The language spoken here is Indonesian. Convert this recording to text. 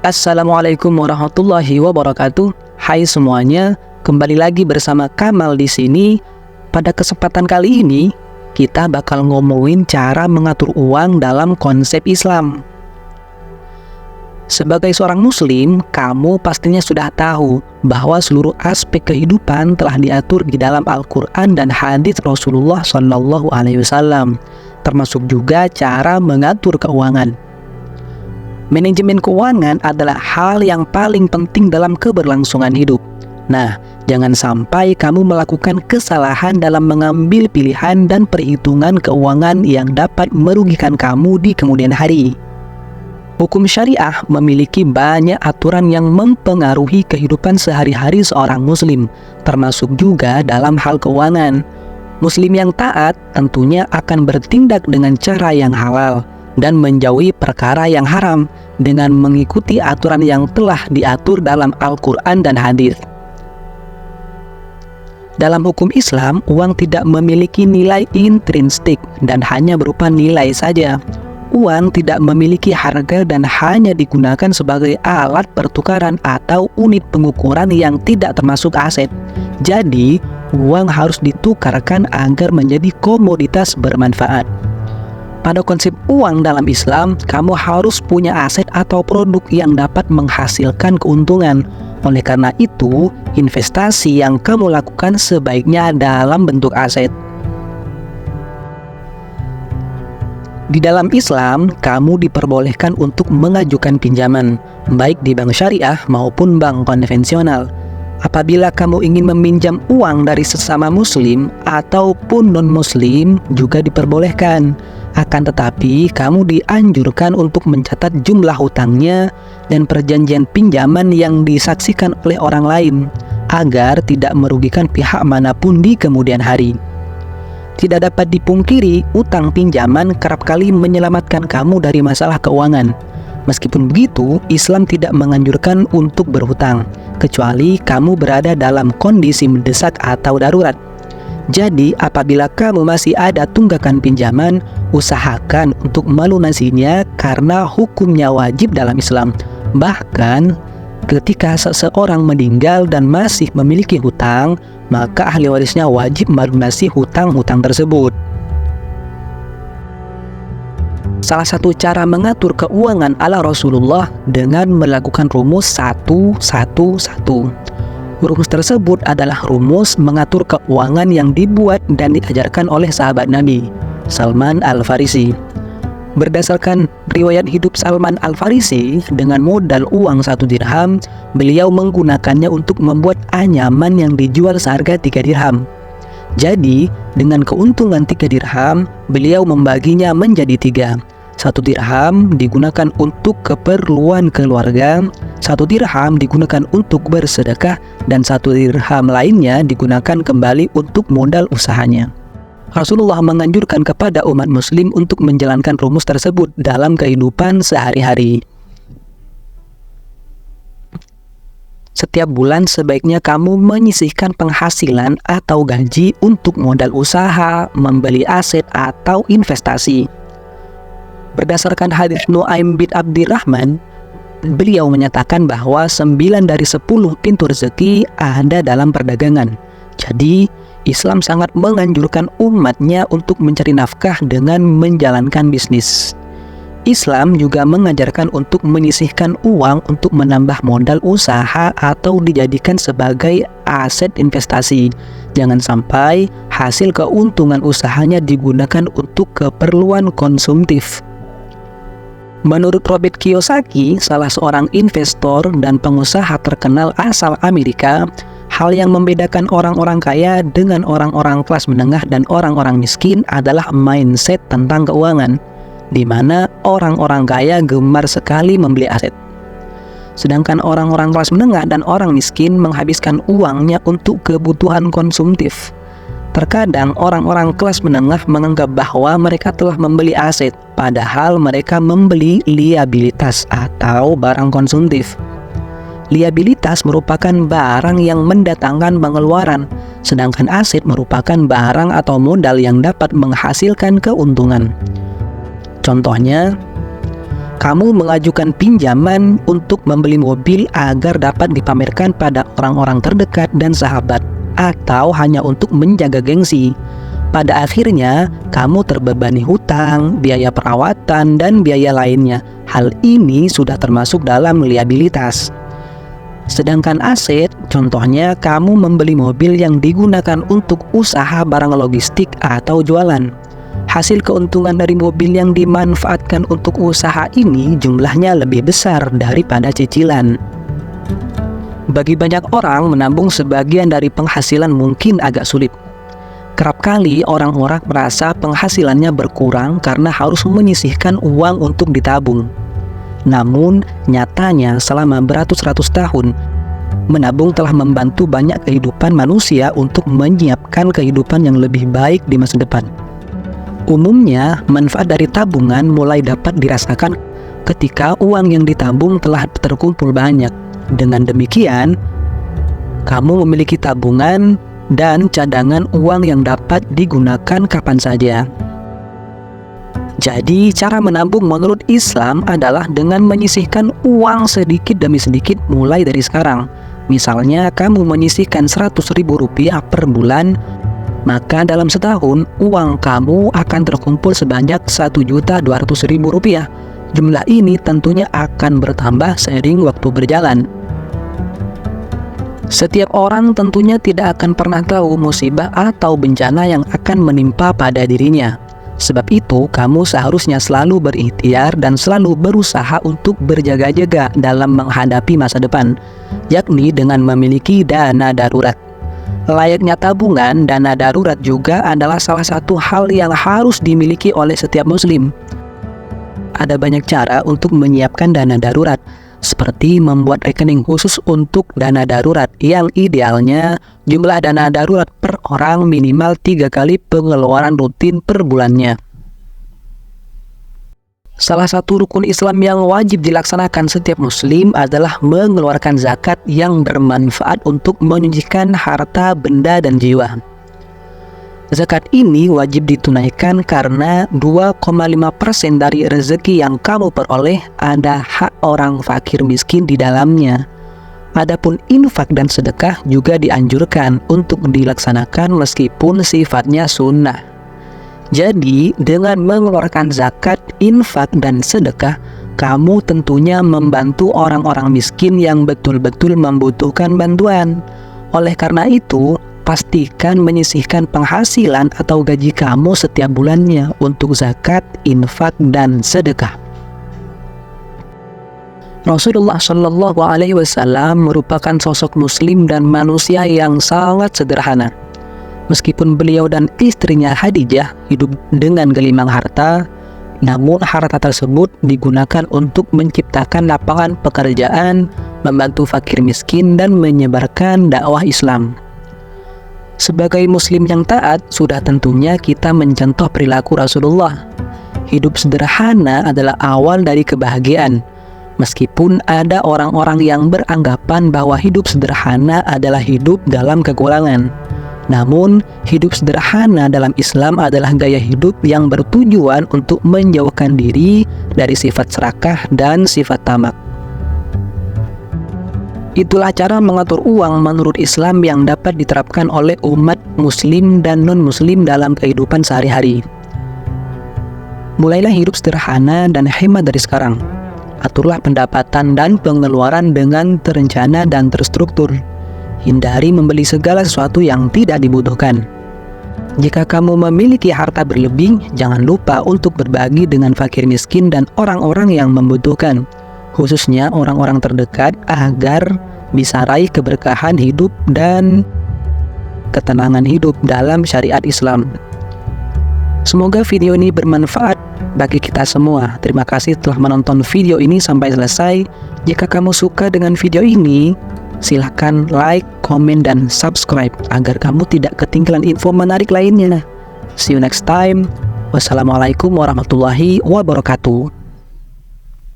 Assalamualaikum warahmatullahi wabarakatuh. Hai semuanya, kembali lagi bersama Kamal di sini. Pada kesempatan kali ini, kita bakal ngomongin cara mengatur uang dalam konsep Islam. Sebagai seorang muslim, kamu pastinya sudah tahu bahwa seluruh aspek kehidupan telah diatur di dalam Al-Quran dan hadis Rasulullah SAW, termasuk juga cara mengatur keuangan. Manajemen keuangan adalah hal yang paling penting dalam keberlangsungan hidup. Nah, jangan sampai kamu melakukan kesalahan dalam mengambil pilihan dan perhitungan keuangan yang dapat merugikan kamu di kemudian hari. Hukum syariah memiliki banyak aturan yang mempengaruhi kehidupan sehari-hari seorang muslim, termasuk juga dalam hal keuangan. Muslim yang taat tentunya akan bertindak dengan cara yang halal dan menjauhi perkara yang haram dengan mengikuti aturan yang telah diatur dalam Al-Quran dan hadis. Dalam hukum Islam, uang tidak memiliki nilai intrinsik dan hanya berupa nilai saja. Uang tidak memiliki harga dan hanya digunakan sebagai alat pertukaran atau unit pengukuran yang tidak termasuk aset. Jadi, uang harus ditukarkan agar menjadi komoditas bermanfaat. Pada konsep uang dalam Islam, kamu harus punya aset atau produk yang dapat menghasilkan keuntungan. Oleh karena itu, investasi yang kamu lakukan sebaiknya dalam bentuk aset. Di dalam Islam, kamu diperbolehkan untuk mengajukan pinjaman, baik di bank syariah maupun bank konvensional. Apabila kamu ingin meminjam uang dari sesama muslim ataupun non-muslim juga diperbolehkan. Akan tetapi, kamu dianjurkan untuk mencatat jumlah hutangnya dan perjanjian pinjaman yang disaksikan oleh orang lain, agar tidak merugikan pihak manapun di kemudian hari. Tidak dapat dipungkiri, utang pinjaman kerap kali menyelamatkan kamu dari masalah keuangan. Meskipun begitu, Islam tidak menganjurkan untuk berhutang, kecuali kamu berada dalam kondisi mendesak atau darurat. Jadi, apabila kamu masih ada tunggakan pinjaman, usahakan untuk melunasinya karena hukumnya wajib dalam Islam. Bahkan, ketika seseorang meninggal dan masih memiliki hutang, maka ahli warisnya wajib melunasi hutang-hutang tersebut. Salah satu cara mengatur keuangan ala Rasulullah dengan melakukan rumus 1-1-1. Rumus tersebut adalah rumus mengatur keuangan yang dibuat dan diajarkan oleh sahabat Nabi, Salman Al-Farisi. Berdasarkan riwayat hidup Salman Al-Farisi, dengan modal uang 1 dirham, beliau menggunakannya untuk membuat anyaman yang dijual seharga 3 dirham. Jadi, dengan keuntungan 3 dirham, beliau membaginya menjadi 3. 1 dirham digunakan untuk keperluan keluarga, 1 dirham digunakan untuk bersedekah, dan 1 dirham lainnya digunakan kembali untuk modal usahanya. Rasulullah menganjurkan kepada umat muslim untuk menjalankan rumus tersebut dalam kehidupan sehari-hari. Setiap bulan sebaiknya kamu menyisihkan penghasilan atau gaji untuk modal usaha, membeli aset, atau investasi. Berdasarkan hadis Nu'aim bin Abdirrahman, beliau menyatakan bahwa 9 dari 10 pintu rezeki ada dalam perdagangan. Jadi, Islam sangat menganjurkan umatnya untuk mencari nafkah dengan menjalankan bisnis. Islam juga mengajarkan untuk menyisihkan uang untuk menambah modal usaha atau dijadikan sebagai aset investasi. Jangan sampai hasil keuntungan usahanya digunakan untuk keperluan konsumtif. Menurut Robert Kiyosaki, salah seorang investor dan pengusaha terkenal asal Amerika, hal yang membedakan orang-orang kaya dengan orang-orang kelas menengah dan orang-orang miskin adalah mindset tentang keuangan, di mana orang-orang kaya gemar sekali membeli aset. Sedangkan orang-orang kelas menengah dan orang miskin menghabiskan uangnya untuk kebutuhan konsumtif. Terkadang orang-orang kelas menengah menganggap bahwa mereka telah membeli aset, padahal mereka membeli liabilitas atau barang konsumtif. Liabilitas merupakan barang yang mendatangkan pengeluaran, sedangkan aset merupakan barang atau modal yang dapat menghasilkan keuntungan. Contohnya, Kamu mengajukan pinjaman untuk membeli mobil agar dapat dipamerkan pada orang-orang terdekat dan sahabat, atau hanya untuk menjaga gengsi. Pada akhirnya, kamu terbebani hutang, biaya perawatan, dan biaya lainnya. Hal ini sudah termasuk dalam liabilitas. Sedangkan aset, contohnya kamu membeli mobil yang digunakan untuk usaha barang logistik atau jualan. Hasil keuntungan dari mobil yang dimanfaatkan untuk usaha ini jumlahnya lebih besar daripada cicilan. Bagi banyak orang, menabung sebagian dari penghasilan mungkin agak sulit. Kerap kali orang-orang merasa penghasilannya berkurang karena harus menyisihkan uang untuk ditabung. Namun, nyatanya selama beratus-ratus tahun, menabung telah membantu banyak kehidupan manusia untuk menyiapkan kehidupan yang lebih baik di masa depan. Umumnya, manfaat dari tabungan mulai dapat dirasakan ketika uang yang ditabung telah terkumpul banyak. Dengan demikian, kamu memiliki tabungan dan cadangan uang yang dapat digunakan kapan saja. Jadi, cara menabung menurut Islam adalah dengan menyisihkan uang sedikit demi sedikit mulai dari sekarang. Misalnya, kamu menyisihkan Rp100.000 per bulan, maka dalam setahun uang kamu akan terkumpul sebanyak Rp1.200.000. Jumlah ini tentunya akan bertambah seiring waktu berjalan. Setiap orang tentunya tidak akan pernah tahu musibah atau bencana yang akan menimpa pada dirinya. Sebab itu, kamu seharusnya selalu berikhtiar dan selalu berusaha untuk berjaga-jaga dalam menghadapi masa depan, yakni dengan memiliki dana darurat. Layaknya tabungan, dana darurat juga adalah salah satu hal yang harus dimiliki oleh setiap muslim. Ada banyak cara untuk menyiapkan dana darurat, seperti membuat rekening khusus untuk dana darurat yang idealnya jumlah dana darurat per orang minimal 3 kali pengeluaran rutin per bulannya. Salah satu rukun Islam yang wajib dilaksanakan setiap muslim adalah mengeluarkan zakat yang bermanfaat untuk menyucikan harta, benda, dan jiwa. Zakat ini wajib ditunaikan karena 2,5% dari rezeki yang kamu peroleh ada hak orang fakir miskin di dalamnya. Adapun infak dan sedekah juga dianjurkan untuk dilaksanakan meskipun sifatnya sunnah. Jadi, dengan mengeluarkan zakat, infak, dan sedekah, kamu tentunya membantu orang-orang miskin yang betul-betul membutuhkan bantuan. Oleh karena itu, pastikan menyisihkan penghasilan atau gaji kamu setiap bulannya untuk zakat, infak, dan sedekah. Rasulullah Shallallahu Alaihi Wasallam merupakan sosok muslim dan manusia yang sangat sederhana. Meskipun beliau dan istrinya Khadijah hidup dengan gelimang harta, namun harta tersebut digunakan untuk menciptakan lapangan pekerjaan, membantu fakir miskin, dan menyebarkan dakwah Islam. Sebagai muslim yang taat, sudah tentunya kita mencontoh perilaku Rasulullah. Hidup sederhana adalah awal dari kebahagiaan. Meskipun ada orang-orang yang beranggapan bahwa hidup sederhana adalah hidup dalam kekurangan. Namun, hidup sederhana dalam Islam adalah gaya hidup yang bertujuan untuk menjauhkan diri dari sifat serakah dan sifat tamak. Itulah cara mengatur uang menurut Islam yang dapat diterapkan oleh umat muslim dan non-muslim dalam kehidupan sehari-hari. Mulailah hidup sederhana dan hemat dari sekarang. Aturlah pendapatan dan pengeluaran dengan terencana dan terstruktur. Hindari membeli segala sesuatu yang tidak dibutuhkan. Jika kamu memiliki harta berlebih, jangan lupa untuk berbagi dengan fakir miskin dan orang-orang yang membutuhkan, khususnya orang-orang terdekat, agar bisa raih keberkahan hidup dan ketenangan hidup dalam syariat Islam. Semoga video ini bermanfaat bagi kita semua. Terima kasih telah menonton video ini sampai selesai. Jika kamu suka dengan video ini, silahkan like, komen, dan subscribe agar kamu tidak ketinggalan info menarik lainnya. See you next time. Wassalamualaikum warahmatullahi wabarakatuh.